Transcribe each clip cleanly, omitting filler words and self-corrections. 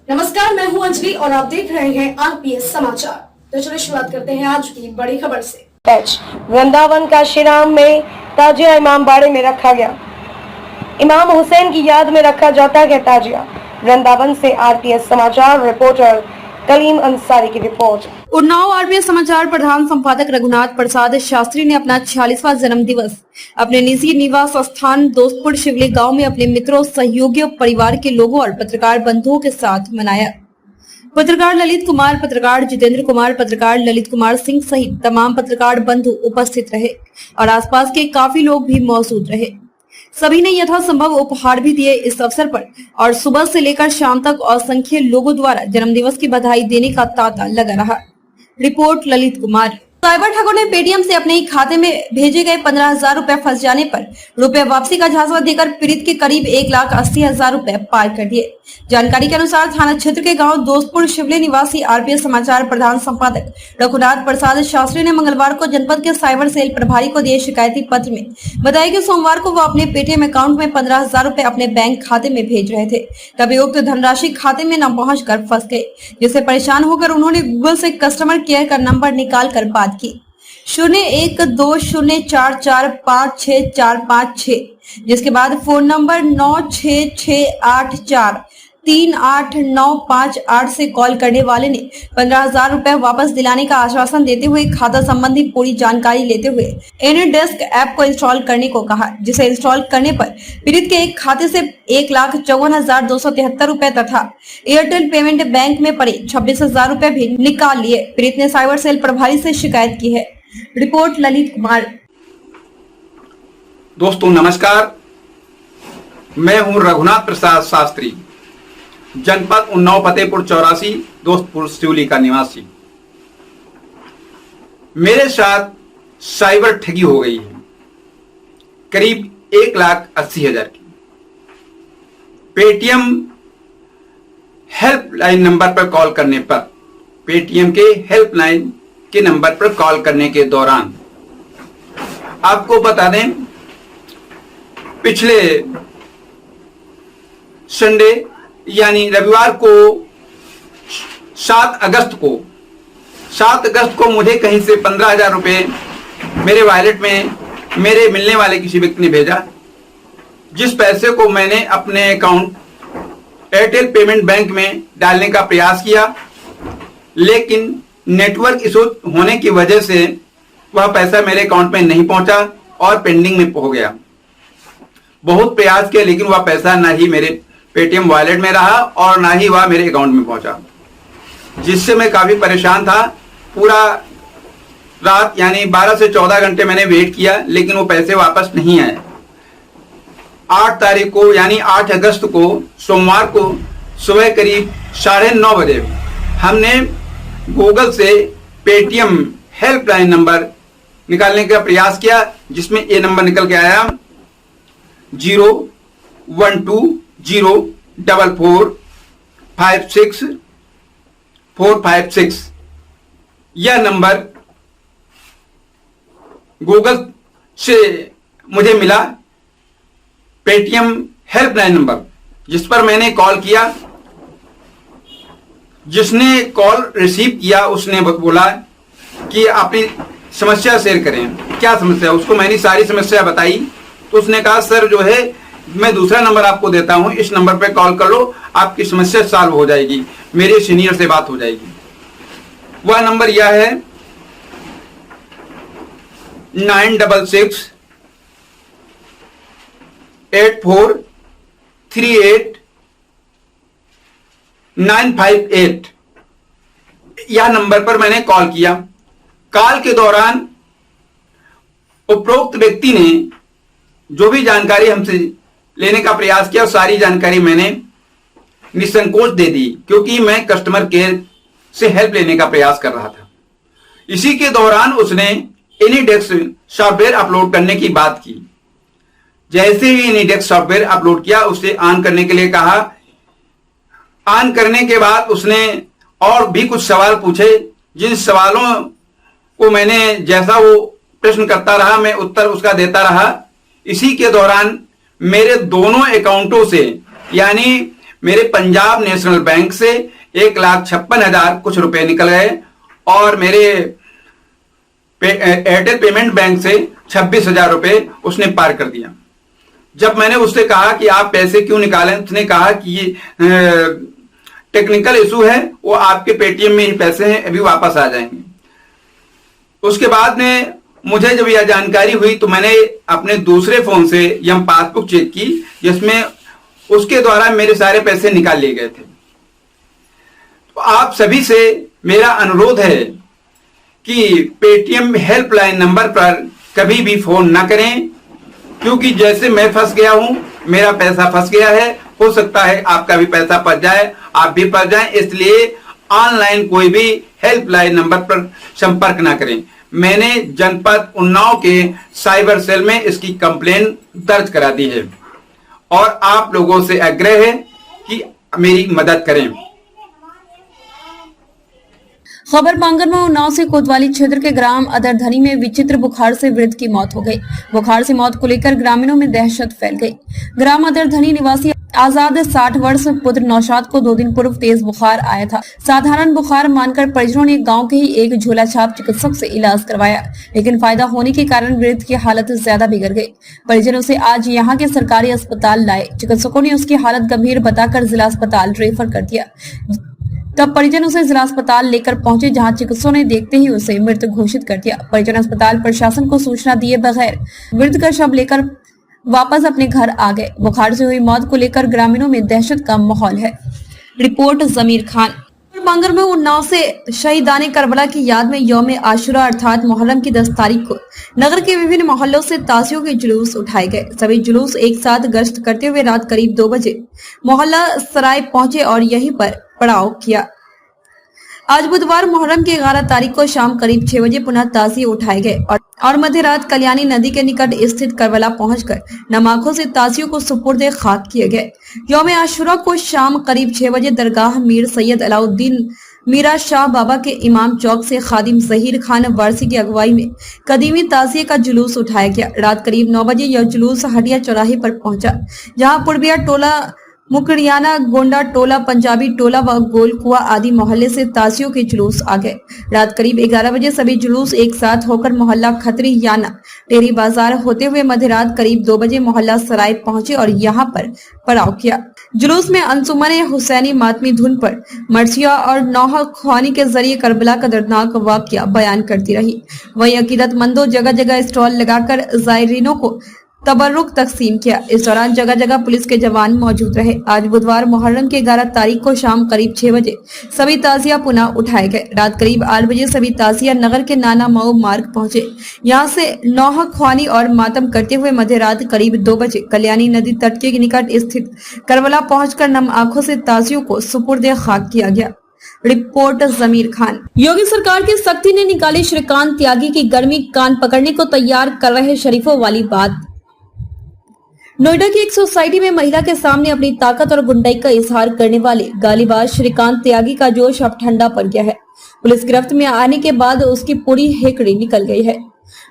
नमस्कार, मैं हूं अंजलि और आप देख रहे हैं आरपीएस समाचार। तो चलिए शुरुआत करते हैं आज की बड़ी खबर से। वृंदावन का श्रीराम में ताजिया इमाम बाड़े में रखा गया। इमाम हुसैन की याद में रखा जाता है ताजिया। वृंदावन से आरपीएस समाचार रिपोर्टर कलीम अंसारी की रिपोर्ट। उन्नाव आरपीएस समाचार प्रधान संपादक रघुनाथ प्रसाद शास्त्री ने अपना 46वां जन्म दिवस अपने निजी निवास स्थान दोस्तपुर शिवली गांव में अपने मित्रों, सहयोगियों, परिवार के लोगों और पत्रकार बंधुओं के साथ मनाया। पत्रकार ललित कुमार, पत्रकार जितेंद्र कुमार, पत्रकार ललित कुमार सिंह सहित तमाम पत्रकार बंधु उपस्थित रहे और आसपास के काफी लोग भी मौजूद रहे। सभी ने यथासंभव उपहार भी दिए। इस अवसर पर और सुबह से लेकर शाम तक असंख्य लोगों द्वारा जन्मदिवस की बधाई देने का तांता लगा रहा। रिपोर्ट ललित कुमार। साइबर ठगों ने पेटीएम से अपने ही खाते में भेजे गए 15,000 रुपए फंस जाने पर रुपए वापसी का झांसा देकर पीड़ित के करीब 1,80,000 रुपए पार कर दिए। जानकारी के अनुसार थाना क्षेत्र के गांव दोस्तपुर शिवली निवासी आरपीएस समाचार प्रधान संपादक रघुनाथ प्रसाद शास्त्री ने मंगलवार को जनपद के साइबर सेल प्रभारी को दिए शिकायती पत्र में बताया कि सोमवार को वो अपने पेटीएम अकाउंट में 15,000 रुपए अपने बैंक खाते में भेज रहे थे, तभी उक्त धनराशि खाते में न पहुँच कर फंस गए, जिससे परेशान होकर उन्होंने गूगल से कस्टमर केयर का नंबर निकाल कर बात की 0120445646, जिसके बाद फोन नंबर 9668438958 से कॉल करने वाले ने 15,000 रुपए वापस दिलाने का आश्वासन देते हुए खाता संबंधी पूरी जानकारी लेते हुए एनीडेस्क ऐप को इंस्टॉल करने को कहा, जिसे इंस्टॉल करने पर पीड़ित के एक खाते से 1,54,273 रुपए तथा एयरटेल पेमेंट बैंक में पड़े 26,000 रुपए भी निकाल लिए। पीड़ित ने साइबर सेल प्रभारी से शिकायत की है। रिपोर्ट ललित कुमार। दोस्तों नमस्कार, मैं हूं रघुनाथ प्रसाद शास्त्री, जनपद उन्नाव, फतेहपुर 84, दोस्तपुर शिवली का निवासी। मेरे साथ साइबर ठगी हो गई है करीब 1,80,000 की। पेटीएम हेल्पलाइन नंबर पर कॉल करने पर, पेटीएम के हेल्पलाइन के नंबर पर कॉल करने के दौरान आपको बता दें, पिछले संडे यानी रविवार को 7 अगस्त को मुझे कहीं से 15,000 रुपए मेरे वॉलेट में मेरे मिलने वाले किसी व्यक्ति ने भेजा, जिस पैसे को मैंने अपने अकाउंट एयरटेल पेमेंट बैंक में डालने का प्रयास किया, लेकिन नेटवर्क इशू होने की वजह से वह पैसा मेरे अकाउंट में नहीं पहुंचा और पेंडिंग में हो गया। बहुत प्रयास किया, लेकिन वह पैसा ना ही मेरे पेटीएम वॉलेट में रहा और ना ही वह मेरे अकाउंट में पहुंचा, जिससे मैं काफी परेशान था। पूरा रात यानी 12 से 14 घंटे मैंने वेट किया, लेकिन वो पैसे वापस नहीं आए। 8 तारीख को यानी 8 अगस्त को सोमवार को सुबह करीब 9:30 बजे हमने गूगल से पेटीएम हेल्पलाइन नंबर निकालने का प्रयास किया, जिसमें ये नंबर निकल के आया 01204456456। यह नंबर गूगल से मुझे मिला, पेटीएम हेल्पलाइन नंबर, जिस पर मैंने कॉल किया। जिसने कॉल रिसीव किया उसने बोला कि अपनी समस्या शेयर करें। क्या समस्या? उसको मैंने सारी समस्या बताई, तो उसने कहा सर जो है मैं दूसरा नंबर आपको देता हूं, इस नंबर पे कॉल कर लो, आपकी समस्या सॉल्व हो जाएगी, मेरे सीनियर से बात हो जाएगी। वह नंबर यह है 9668438958। यह नंबर पर मैंने कॉल किया। कॉल के दौरान उपरोक्त व्यक्ति ने जो भी जानकारी हमसे लेने का प्रयास किया, सारी जानकारी मैंने निसंकोच दे दी, क्योंकि मैं कस्टमर केयर से हेल्प लेने का प्रयास कर रहा था। इसी के दौरान उसने एनीडेस्क सॉफ्टवेयर अपलोड करने की बात की। जैसे ही एनीडेस्क सॉफ्टवेयर अपलोड किया, उसे ऑन करने के लिए कहा। ऑन करने के बाद उसने और भी कुछ सवाल पूछे, जिन सवालों को मैंने जैसा वो प्रश्न करता रहा मैं उत्तर उसका देता रहा। इसी के दौरान मेरे दोनों अकाउंटों से यानी मेरे पंजाब नेशनल बैंक से 1,56,000 कुछ रुपए निकल गए और मेरे एयरटेल पेमेंट बैंक से 26,000 रुपए उसने पार कर दिया। जब मैंने उससे कहा कि आप पैसे क्यों निकालें, उसने कहा कि ये टेक्निकल इशू है, वो आपके पेटीएम में ही पैसे हैं, अभी वापस आ जाएंगे। उसके बाद में मुझे जब यह जानकारी हुई तो मैंने अपने दूसरे फोन से यह पासबुक चेक की जिसमें उसके द्वारा मेरे सारे पैसे निकाल लिए गए थे। तो आप सभी से मेरा अनुरोध है कि पेटीएम हेल्पलाइन नंबर पर कभी भी फोन ना करें, क्योंकि जैसे मैं फंस गया हूं, मेरा पैसा फंस गया है, हो सकता है आपका भी पैसा फंस जाए, आप भी फंस जाएं, इसलिए ऑनलाइन कोई भी हेल्पलाइन नंबर पर संपर्क ना करें। मैंने जनपद उन्नाव के साइबर सेल में इसकी कंप्लेन दर्ज करा दी है और आप लोगों से आग्रह है कि मेरी मदद करें। खबर बांगर में उन्नाव से कोतवाली क्षेत्र के ग्राम अदरधनी में विचित्र बुखार से वृद्ध की मौत हो गई। बुखार से मौत को लेकर ग्रामीणों में दहशत फैल गई। ग्राम अदरधनी निवासी आजाद 60 वर्ष पुत्र नौशाद को 2 दिन पूर्व तेज बुखार आया था। साधारण बुखार मानकर परिजनों ने गांव के ही एक झोला छाप चिकित्सक से इलाज करवाया, लेकिन फायदा होने के कारण वृद्ध की हालत ज्यादा बिगड़ गई। परिजनों से आज यहां के सरकारी अस्पताल लाए। चिकित्सकों ने उसकी हालत गंभीर बताकर जिला अस्पताल रेफर कर दिया। तब परिजन उसे जिला अस्पताल लेकर पहुंचे, जहां चिकित्सकों ने देखते ही उसे मृत घोषित कर दिया। परिजन अस्पताल प्रशासन को सूचना दिए बगैर वृद्ध का शव लेकर वापस अपने घर आ गए। बुखार से हुई मौत को लेकर ग्रामीणों में दहशत का माहौल है। रिपोर्ट जमीर खान। बांगर में उन्नाव से शहीदाने करबला की याद में यौम आशुरा अर्थात मुहर्रम की 10 तारीख को नगर के विभिन्न मोहल्लों से ताजियों के जुलूस उठाए गए। सभी जुलूस एक साथ गश्त करते हुए रात करीब 2 बजे मोहल्ला सराय पहुंचे और यहीं पर पड़ाव किया। आज बुधवार मुहर्रम की 11 तारीख को शाम करीब 6 बजे पुनः ताजिए उठाए गए और मध्य रात कल्याणी नदी के निकट स्थित करबला पहुंचकर नमाखों से ताजियों को सुपुर्द खाक किए गए। यौम आशुरा को शाम करीब 6 बजे दरगाह मीर सैयद अलाउद्दीन मीरा शाह बाबा के इमाम चौक से खादिम जहीर खान वारसी की अगुवाई में कदीमी ताजिए का जुलूस उठाया गया। रात करीब 9 बजे यह जुलूस हटिया चौराहे पर पहुंचा, जहां पुरबिया टोला, मुकरियाना, गोंडा टोला, पंजाबी टोला व गोलकुआ आदि मोहल्ले से ताजियों के जुलूस आ गए। रात करीब 11 बजे सभी जुलूस एक साथ होकर मोहल्ला खतरी याना टेरी बाजार होते हुए मध्य रात करीब 2 बजे मोहल्ला सराय पहुंचे और यहां पर पड़ाव किया। जुलूस में अंजुमन हुसैनी मातमी धुन पर मर्सिया और नौहा ख्वानी के जरिए करबला का दर्दनाक वाकया बयान करती रही। वहीं अकीदतमंदों जगह जगह स्टॉल लगाकर जायरीनों को तबर्रुक तकसीम किया। इस दौरान जगह जगह पुलिस के जवान मौजूद रहे। आज बुधवार मुहर्रम के 11 तारीख को शाम करीब 6 बजे सभी ताजिया पुनः उठाए गए। रात करीब 8 बजे सभी ताजिया नगर के नाना मऊ मार्ग पहुंचे। यहां से नौहा ख्वानी और मातम करते हुए मध्य रात करीब 2 बजे कल्याणी नदी तट के निकट स्थित करबला पहुंचकर नम आंखों से ताजियों को सुपुर्द खाक किया गया। रिपोर्ट जमीर खान। योगी सरकार की सख्ती ने निकाली श्रीकांत त्यागी की गर्मी, कान पकड़ने को तैयार कर रहे शरीफों वाली बात। नोएडा की एक सोसाइटी में महिला के सामने अपनी ताकत और गुंडाई का इजहार करने वाले गालीबाज श्रीकांत त्यागी का जोश अब ठंडा पड़ गया है। पुलिस गिरफ्त में आने के बाद उसकी पूरी हेकड़ी निकल गई है।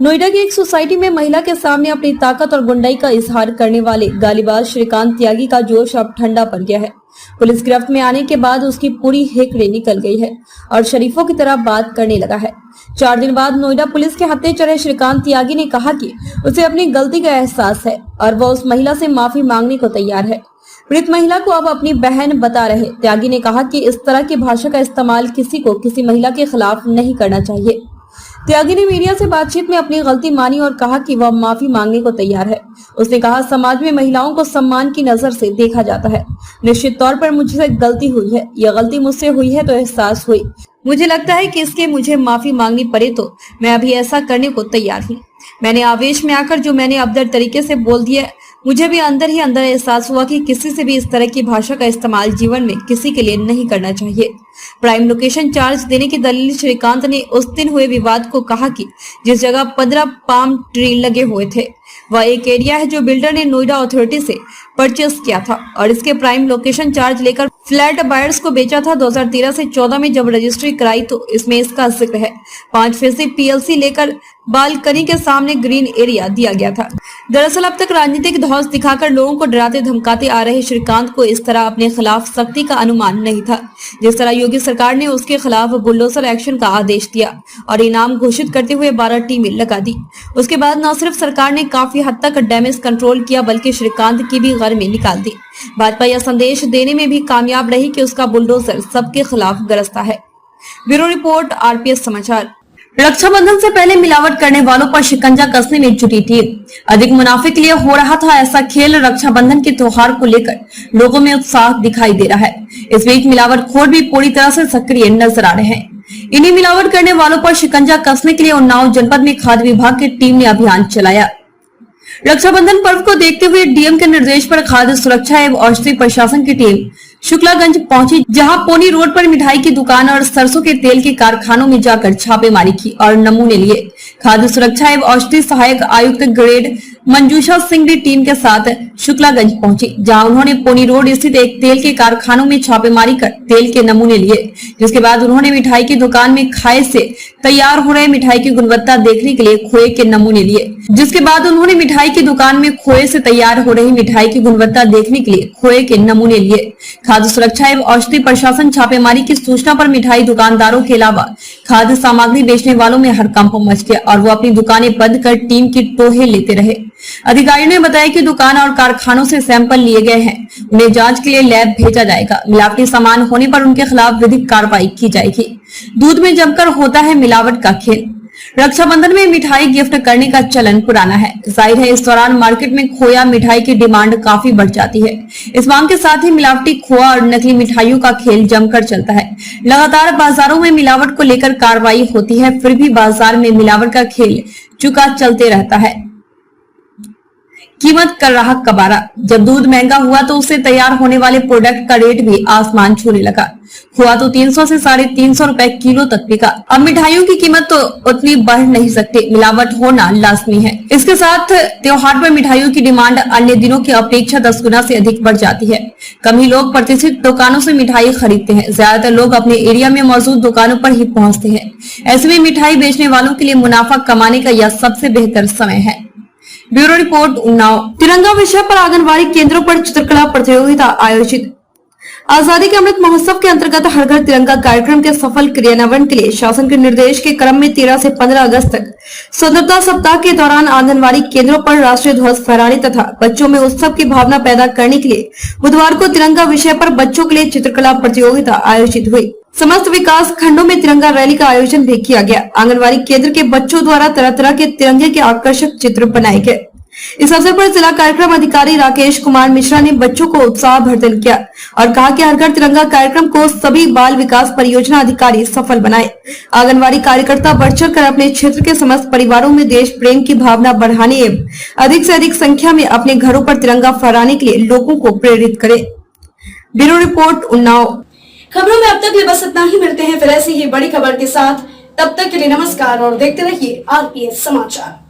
नोएडा की एक सोसाइटी में महिला के सामने अपनी ताकत और गुंडाई का इजहार करने वाले गालीबाज श्रीकांत त्यागी का जोश अब ठंडा पड़ गया है। पुलिस गिरफ्त में आने के बाद उसकी पूरी हेकड़ी निकल गई है और शरीफों की तरह बात करने लगा है। 4 दिन बाद नोएडा पुलिस के हत्थे चढ़े श्रीकांत त्यागी ने कहा कि उसे अपनी गलती का एहसास है और वह उस महिला से माफी मांगने को तैयार है। पीड़ित महिला को अब अपनी बहन बता रहे त्यागी ने कहा कि इस तरह की भाषा का इस्तेमाल किसी को किसी महिला के खिलाफ नहीं करना चाहिए। त्यागी ने मीडिया से बातचीत में अपनी गलती मानी और कहा कि वह माफी मांगने को तैयार है। उसने कहा, समाज में महिलाओं को सम्मान की नजर से देखा जाता है। निश्चित तौर पर मुझसे गलती हुई है। यह गलती मुझसे हुई है तो एहसास हुई। मुझे लगता है कि इसके मुझे माफी मांगनी पड़े तो मैं अभी ऐसा करने को तैयार हूँ। मैंने आवेश में आकर जो मैंने अबदर तरीके से बोल दिया, मुझे भी अंदर ही अंदर एहसास हुआ कि किसी से भी इस तरह की भाषा का इस्तेमाल जीवन में किसी के लिए नहीं करना चाहिए। प्राइम लोकेशन चार्ज देने की दलील श्रीकांत ने उस दिन हुए विवाद को कहा कि जिस जगह 15 पाम ट्री लगे हुए थे वह एक एरिया है जो बिल्डर ने नोएडा अथॉरिटी से परचेस किया था और इसके प्राइम लोकेशन चार्ज लेकर फ्लैट बायर्स को बेचा था। 2013 से 14 में जब रजिस्ट्री कराई तो इसमें इसका जिक्र है। 5% पीएलसी लेकर बालकनी के सामने ग्रीन एरिया दिया गया था। दरअसल अब तक राजनीतिक धौंस दिखाकर लोगों को डराते धमकाते आ रहे श्रीकांत को इस तरह अपने खिलाफ सख्ती का अनुमान नहीं था। जिस तरह योगी सरकार ने उसके खिलाफ बुलडोजर एक्शन का आदेश दिया और इनाम घोषित करते हुए 12 टीमें लगा दी, उसके बाद न सिर्फ सरकार ने काफी हद तक डैमेज कंट्रोल किया बल्कि श्रीकांत की भी गर्मी निकाल दी। भाजपा यह संदेश देने में भी कामयाब रही कि उसका बुलडोजर सबके खिलाफ गरजता है। ब्यूरो रिपोर्ट, आरपीएस समाचार। रक्षाबंधन से पहले मिलावट करने वालों पर शिकंजा कसने में जुटी टीम। अधिक मुनाफे के लिए हो रहा था ऐसा खेल। रक्षाबंधन के त्योहार को लेकर लोगों में उत्साह दिखाई दे रहा है। इस बीच मिलावटखोर भी पूरी तरह से सक्रिय नजर आ रहे हैं। इन्हीं मिलावट करने वालों पर शिकंजा कसने के लिए उन्नाव जनपद में खाद्य विभाग की टीम ने अभियान चलाया। रक्षाबंधन पर्व को देखते हुए डीएम के निर्देश पर खाद्य सुरक्षा एवं औषधि प्रशासन की टीम शुक्लागंज पहुंची, जहां पोनी रोड पर मिठाई की दुकान और सरसों के तेल के कारखानों में जाकर छापेमारी की और नमूने लिए। खाद्य सुरक्षा एवं औषधि सहायक आयुक्त ग्रेड मंजूषा सिंह भी टीम के साथ शुक्लागंज पहुंची, जहां उन्होंने पोनी रोड स्थित एक तेल के कारखानों में छापेमारी कर तेल के नमूने लिए, जिसके बाद उन्होंने मिठाई की दुकान में खाए से तैयार हो रहे मिठाई की गुणवत्ता देखने के लिए खोए के नमूने लिए। जिसके बाद उन्होंने मिठाई की दुकान में खोए से तैयार हो रही मिठाई की गुणवत्ता देखने के लिए खोए के नमूने लिए। खाद्य सुरक्षा एवं औषधि प्रशासन छापेमारी की सूचना पर मिठाई दुकानदारों के अलावा खाद्य सामग्री बेचने वालों में हड़कंप मच गया और वो अपनी दुकानें बंद कर टीम की टोहे लेते रहे। अधिकारियों ने बताया कि दुकान और कारखानों से सैंपल लिए गए हैं, उन्हें जांच के लिए लैब भेजा जाएगा। मिलावटी सामान होने पर उनके खिलाफ विधिक कार्रवाई की जाएगी। दूध में जमकर होता है मिलावट का खेल। रक्षाबंधन में मिठाई गिफ्ट करने का चलन पुराना है। जाहिर है इस दौरान मार्केट में खोया मिठाई की डिमांड काफी बढ़ जाती है। इस मांग के साथ ही मिलावटी खोआ और नकली मिठाइयों का खेल जमकर चलता है। लगातार बाजारों में मिलावट को लेकर कार्रवाई होती है, फिर भी बाजार में मिलावट का खेल चुका चलते रहता है। कीमत कर रहा कबारा। जब दूध महंगा हुआ तो उससे तैयार होने वाले प्रोडक्ट का रेट भी आसमान छूने लगा। खोआ तो 300 से 350 रुपए किलो तक बिका। अब मिठाइयों की कीमत तो उतनी बढ़ नहीं सकती, मिलावट होना लाजमी है। इसके साथ त्योहार पर मिठाइयों की डिमांड अन्य दिनों की अपेक्षा 10 गुना से अधिक बढ़ जाती है। कम ही लोग प्रतिष्ठित दुकानों से मिठाई खरीदते हैं, ज्यादातर लोग अपने एरिया में मौजूद दुकानों पर ही पहुंचते हैं। ऐसे में मिठाई बेचने वालों के लिए मुनाफा कमाने का यह सबसे बेहतर समय है। Bureau report, Unnao. तिरंगा विषय पर आंगनबाड़ी केंद्रों पर चित्रकला प्रतियोगिता आयोजित। आजादी के अमृत महोत्सव के अंतर्गत हर घर तिरंगा कार्यक्रम के सफल क्रियान्वयन के लिए शासन के निर्देश के क्रम में 13 से 15 अगस्त तक स्वतंत्रता सप्ताह के दौरान आंगनबाड़ी केंद्रों पर राष्ट्रीय ध्वज फहराने तथा बच्चों में उत्सव की भावना पैदा करने के लिए बुधवार को तिरंगा विषय पर बच्चों के लिए चित्रकला प्रतियोगिता आयोजित हुई। समस्त विकास खंडों में तिरंगा रैली का आयोजन भी किया गया। आंगनबाड़ी केंद्र के बच्चों द्वारा तरह तरह के तिरंगे के आकर्षक चित्र बनाए गए। इस अवसर पर जिला कार्यक्रम अधिकारी राकेश कुमार मिश्रा ने बच्चों को उत्साहवर्धन किया और कहा कि हर घर तिरंगा कार्यक्रम को सभी बाल विकास परियोजना अधिकारी सफल बनाए। आंगनबाड़ी कार्यकर्ता बढ़ चढ़ कर अपने क्षेत्र के समस्त परिवारों में देश प्रेम की भावना बढ़ाने एवं अधिक से अधिक संख्या में अपने घरों पर तिरंगा फहराने के लिए लोगों को प्रेरित करे। Bureau report, Unnao. खबरों में अब तक बस इतना ही। मिलते हैं फिर ऐसी ही बड़ी खबर के साथ। तब तक के लिए नमस्कार और देखते रहिए आरपीएस समाचार।